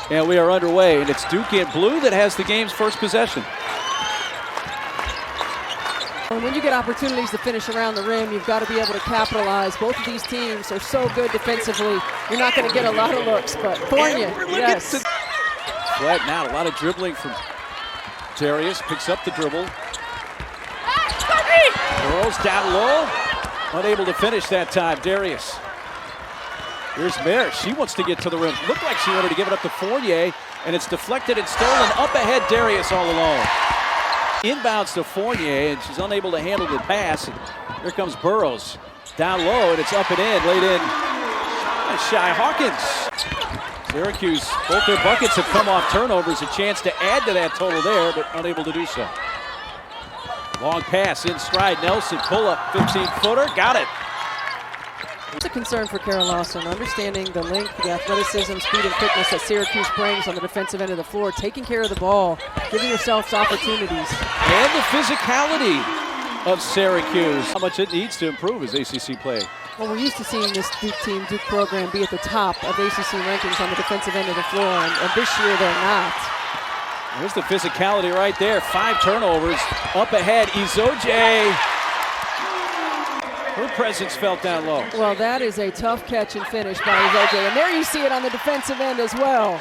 And we are underway, and it's Duke in blue that has the game's first possession. When you get opportunities to finish around the rim, you've got to be able to capitalize. Both of these teams are so good defensively. You're not going to get a lot of looks, but Fournier, yes. Flattened out, a lot of dribbling from Darius, picks up the dribble. Girls down low, unable to finish that time, Darius. Here's Mare, she wants to get to the rim. Looked like she wanted to give it up to Fournier, and it's deflected and stolen. Up ahead, Darius all alone. Inbounds to Fournier, and she's unable to handle the pass. And here comes Burrows. Down low, and it's up and in, laid in by Shy Hawkins. Syracuse, both their buckets have come off turnovers. A chance to add to that total there, but unable to do so. Long pass in stride. Nelson, pull up, 15-footer, got it. It's a concern for Kara Lawson, understanding the length, the athleticism, speed, and quickness that Syracuse brings on the defensive end of the floor, taking care of the ball, giving yourself opportunities. And the physicality of Syracuse. How much it needs to improve as ACC play. Well, we're used to seeing this Duke team, Duke program, be at the top of ACC rankings on the defensive end of the floor, and this year they're not. There's the physicality right there. 5 turnovers. Up ahead, Izoje. Her presence felt down low. Well, that is a tough catch and finish by Izoje, and there you see it on the defensive end as well.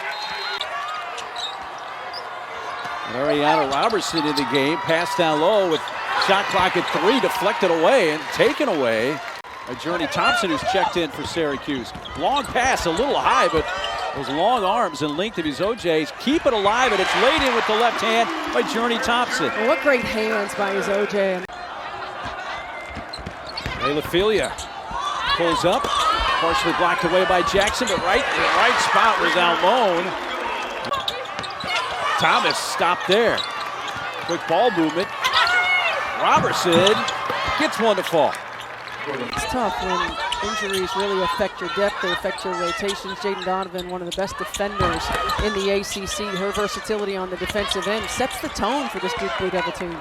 Ariana Robertson in the game. Pass down low with shot clock at 3, deflected away and taken away by Journey Thompson, who's checked in for Syracuse. Long pass, a little high, but those long arms and length of Izoje's keep it alive, and it's laid in with the left hand by Journey Thompson. Well, what great hands by Izoje. Layla Filia pulls up, partially blocked away by Jackson, but right in the right spot was Almone. Thomas stopped there. Quick ball movement. Robertson gets one to fall. It's tough when injuries really affect your depth, they affect your rotations. Jaden Donovan, one of the best defenders in the ACC. Her versatility on the defensive end sets the tone for this Duke Blue Devil team.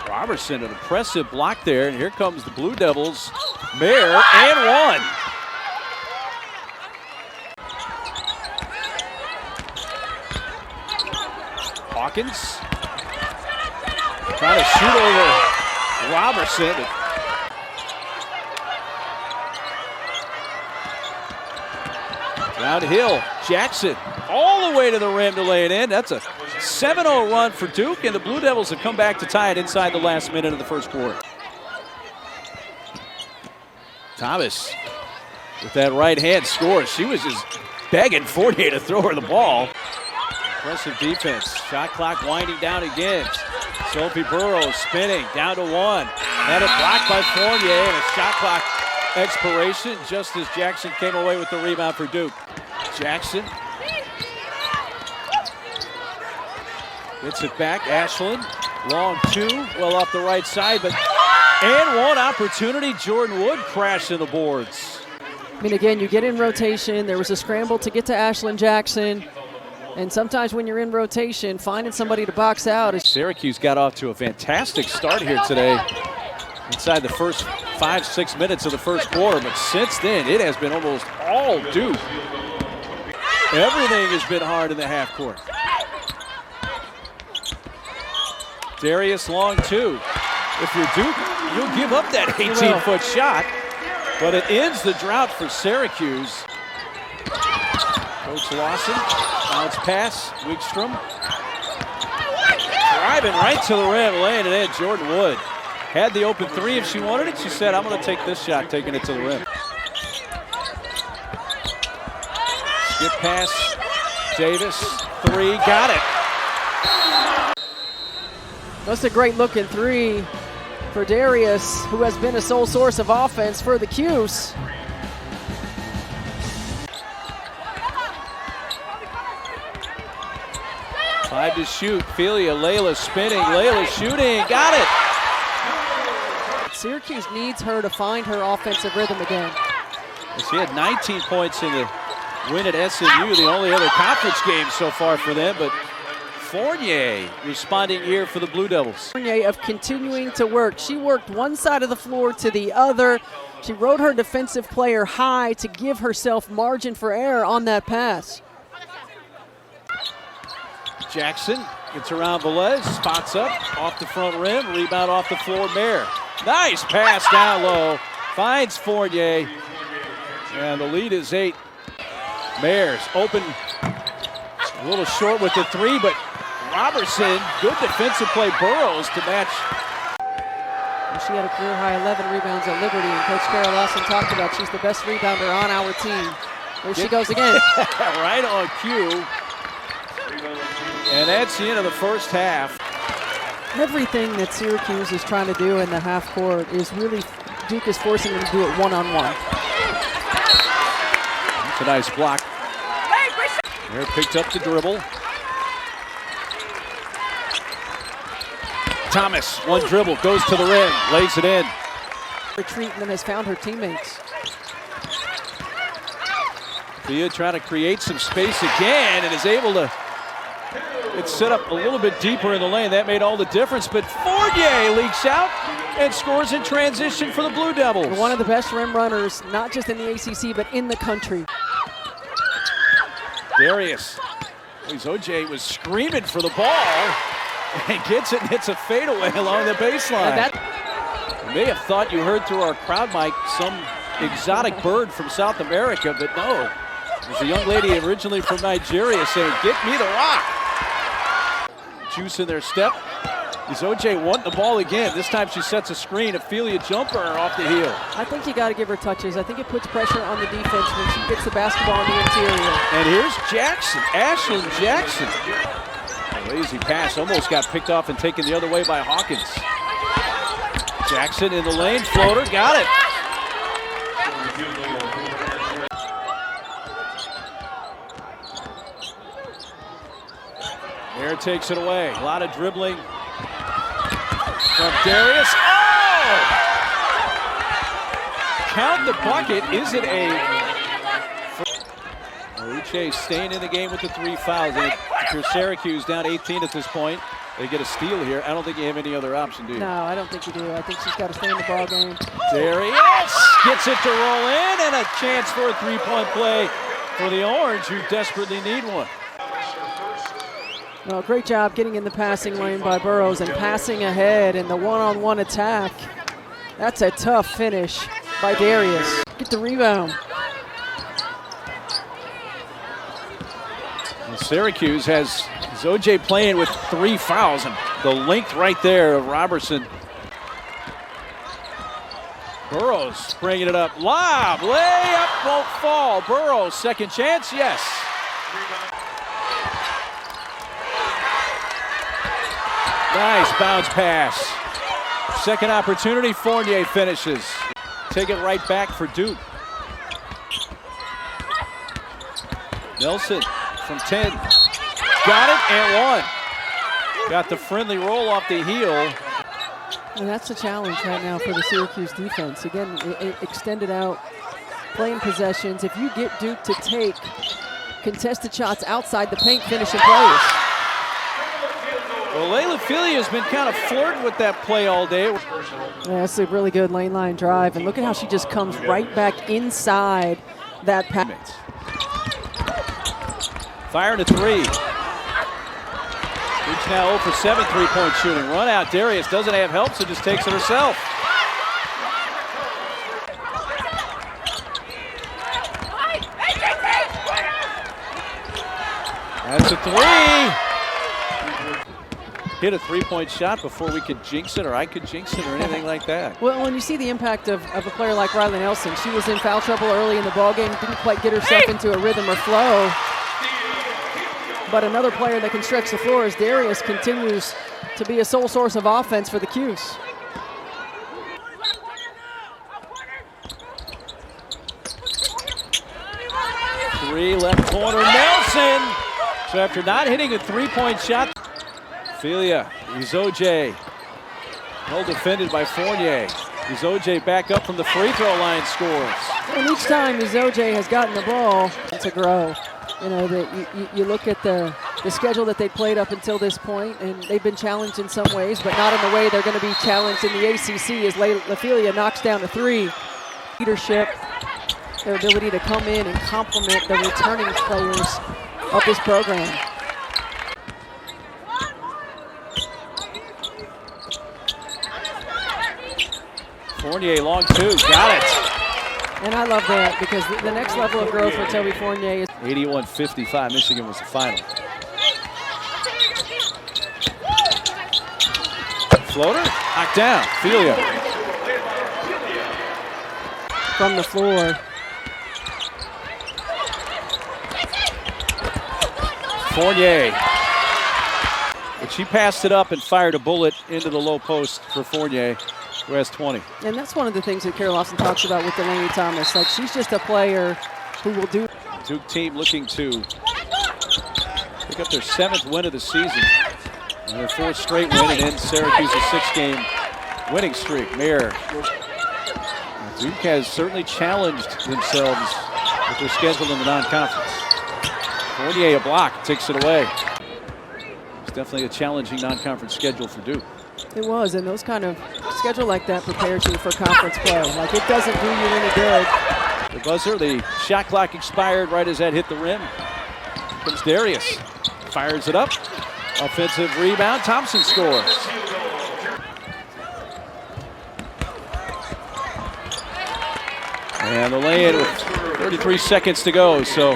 Robertson, an impressive block there, and here comes the Blue Devils. Mare, and one. Hawkins trying to shoot over Robertson. Downhill, Jackson all the way to the rim to lay it in. That's a 7-0 run for Duke, and the Blue Devils have come back to tie it inside the last minute of the first quarter. Thomas with that right hand scores. She was just begging Fournier to throw her the ball. Impressive defense. Shot clock winding down again. Sophie Burrows spinning down to 1. Had it blocked by Fournier, and a shot clock expiration just as Jackson came away with the rebound for Duke. Jackson gets it back. Ashlon, long 2, well off the right side, but and one opportunity. Jordan Wood crashed in the boards. I mean, again, you get in rotation. There was a scramble to get to Ashlon Jackson. And sometimes when you're in rotation, finding somebody to box out is... Syracuse got off to a fantastic start here today inside the first 5-6 minutes of the first quarter, but since then it has been almost all Duke. Everything has been hard in the half court. Darius long 2. If you're Duke, you'll give up that 18-foot shot, but it ends the drought for Syracuse. Coach Lawson, bounce pass, Wigstrom. Driving right to the rim, laying it in, Jordan Wood. Had the open 3 if she wanted it. She said, I'm going to take this shot, taking it to the rim. Skip pass, Davis, 3, got it. That's a great looking 3 for Darius, who has been a sole source of offense for the Cuse. Five to shoot. Filia, Layla spinning. Layla shooting. Got it. Syracuse needs her to find her offensive rhythm again. She had 19 points in the win at SMU, the only other conference game so far for them, but Fournier responding here for the Blue Devils. Fournier of continuing to work. She worked one side of the floor to the other. She rode her defensive player high to give herself margin for error on that pass. Jackson gets around Velez, spots up, off the front rim, rebound off the floor, Mayer. Nice pass down low, finds Fournier, and the lead is 8. Mayer's open, a little short with the 3, but Robertson, good defensive play, Burrows to match. She had a career-high 11 rebounds at Liberty, and Coach Carol Lawson talked about she's the best rebounder on our team. There she goes again. Right on cue. And that's the end of the first half. Everything that Syracuse is trying to do in the half court is really, Duke is forcing them to do it one-on-one. It's a nice block. There, picked up the dribble. Thomas, one dribble, goes to the rim, lays it in. Retreat and then has found her teammates. Thea trying to create some space again and is able to get set up a little bit deeper in the lane. That made all the difference, but Fournier leaks out and scores in transition for the Blue Devils. One of the best rim runners, not just in the ACC, but in the country. Darius. OJ was screaming for the ball and gets it and hits a fadeaway along the baseline. You may have thought you heard through our crowd mic some exotic bird from South America, but no. There's a young lady originally from Nigeria saying, "Get me the rock." Juice in their step. Is OJ wanting the ball again. This time she sets a screen. Ophelia jumper off the heel. I think you got to give her touches. I think it puts pressure on the defense when she gets the basketball in the interior. And here's Jackson, Ashlon Jackson. A lazy pass, almost got picked off and taken the other way by Hawkins. Jackson in the lane, floater, got it. There takes it away. A lot of dribbling from Darius. Oh! Count the bucket. Is it a... Uche staying in the game with the 3 fouls. And if you're Syracuse down 18 at this point, they get a steal here. I don't think you have any other option, do you? No, I don't think you do. I think she's got to stay in the ball game. Darius gets it to roll in, and a chance for a three-point play for the Orange, who desperately need one. No, great job getting in the passing lane by Burrows and passing ahead in the one-on-one attack. That's a tough finish by Darius. Get the rebound. And Syracuse has OJ playing with 3 fouls, and the length right there of Robertson. Burrows bringing it up. Lob, layup, won't fall. Burrows, second chance, yes. Nice bounce pass. Second opportunity, Fournier finishes. Take it right back for Duke. Nelson from 10. Got it and one. Got the friendly roll off the heel. And that's the challenge right now for the Syracuse defense. Again, it extended out, playing possessions. If you get Duke to take contested shots outside the paint, finishing plays. Well, Layla Filia has been kind of flirting with that play all day. Yeah, that's a really good lane line drive. And look at how she just comes right back inside that pass. Firing a 3. Duke's now 0 for 7 three-point shooting. Run out, Darius doesn't have help, so just takes it herself. That's a 3. Hit a three-point shot before we could jinx it, or I could jinx it, or anything like that. Well, when you see the impact of a player like Riley Nelson, she was in foul trouble early in the ballgame, didn't quite get herself into a rhythm or flow. But another player that can stretch the floor as Darius continues to be a sole source of offense for the Cuse. Three left corner, Nelson! So after not hitting a three-point shot, Ophelia, Izoj, well defended by Fournier. Izoj back up from the free throw line, scores. And each time Izoj has gotten the ball to grow. You know, you look at the schedule that they played up until this point, and they've been challenged in some ways, but not in the way they're going to be challenged in the ACC as Ophelia knocks down a 3. Leadership, their ability to come in and complement the returning players of this program. Fournier, long two, got it. And I love that because the next level of growth for Toby Fournier is 81-55, Michigan was the final. Floater, knocked down, Filia. from the floor. Fournier. But she passed it up and fired a bullet into the low post for Fournier, who has 20. And that's one of the things that Carol Lawson talks about with Delaney Thomas. Like, she's just a player who will do. Duke team looking to pick up their 7th win of the season. And their 4th straight win and end Syracuse's 6-game winning streak. Mayer. Duke has certainly challenged themselves with their schedule in the non-conference. Fournier a block, takes it away. It's definitely a challenging non-conference schedule for Duke. It was, and those kind of schedule like that prepares you for conference play. Like, it doesn't do you any good. The buzzer, the shot clock expired right as that hit the rim. Here comes Darius, fires it up. Offensive rebound, Thompson scores. And the lay-in with 33 seconds to go, so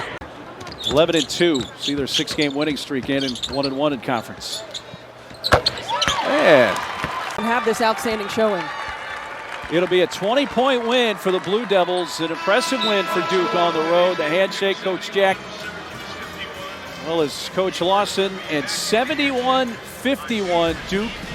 11-2. See their 6-game winning streak in and 1-1 in conference. And Have this outstanding showing. it'll be a 20-point win for the Blue Devils. An impressive win for Duke on the road. The handshake, Coach Jack, as well as Coach Lawson, and 71-51 Duke